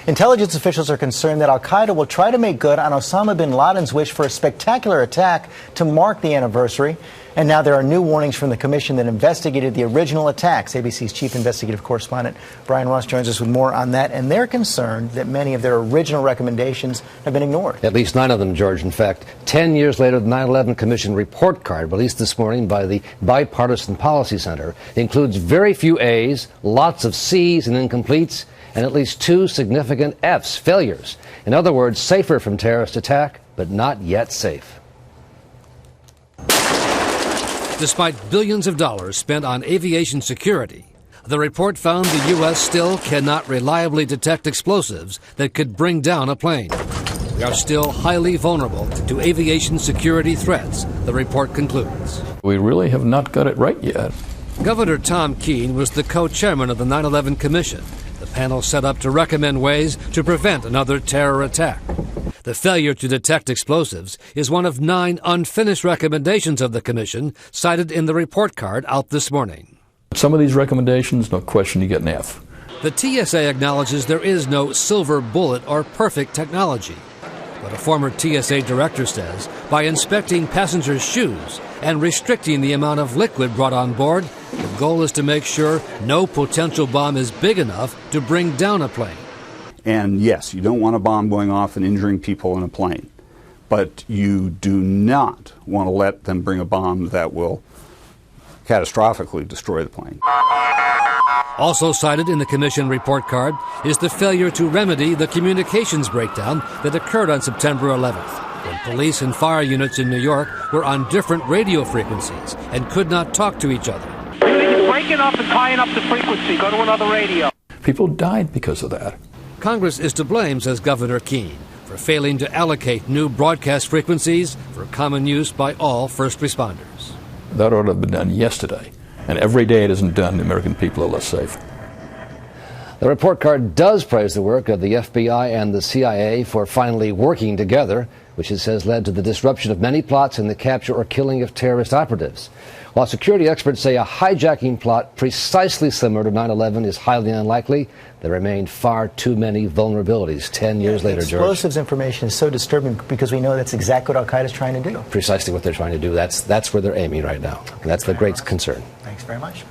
Intelligence officials are concerned that al-Qaeda will try to make good on Osama bin Laden's wish for a spectacular attack to mark the anniversary. And now there are new warnings from the commission that investigated the original attacks. ABC's chief investigative correspondent Brian Ross joins us with more on that. And they're concerned that many of their original recommendations have been ignored. At least 9 of them, George. In fact, 10 years later, the 9/11 Commission report card released this morning by the Bipartisan Policy Center includes very few A's, lots of C's and incompletes, and at least 2 significant F's, failures. In other words, safer from terrorist attack, but not yet safe. Despite billions of dollars spent on aviation security, the report found the U.S. still cannot reliably detect explosives that could bring down a plane. We are still highly vulnerable to aviation security threats, the report concludes. We really have not got it right yet. Governor Tom Keene was the co-chairman of the 9/11 Commission, the panel set up to recommend ways to prevent another terror attack. The failure to detect explosives is one of 9 unfinished recommendations of the Commission cited in the report card out this morning. Some of these recommendations, no question, you get an F. The TSA acknowledges there is no silver bullet or perfect technology. But a former TSA director says by inspecting passengers' shoes and restricting the amount of liquid brought on board, the goal is to make sure no potential bomb is big enough to bring down a plane. And yes, you don't want a bomb going off and injuring people in a plane, but you do not want to let them bring a bomb that will catastrophically destroy the plane. Also cited in the Commission report card is the failure to remedy the communications breakdown that occurred on September 11th, when police and fire units in New York were on different radio frequencies and could not talk to each other. Breaking up and tying up the frequency. Go to another radio. People died because of that. Congress is to blame, says Governor Keene, for failing to allocate new broadcast frequencies for common use by all first responders. That ought to have been done yesterday. And every day it isn't done, the American people are less safe. The report card does praise the work of the FBI and the CIA for finally working together, which it says led to the disruption of many plots and the capture or killing of terrorist operatives. While security experts say a hijacking plot precisely similar to 9/11 is highly unlikely, there remain far too many vulnerabilities 10 years later, George. Explosives information is so disturbing because we know that's exactly what al-Qaeda is trying to do. Precisely what they're trying to do. That's where they're aiming right now. And that's the great concern. Thanks very much.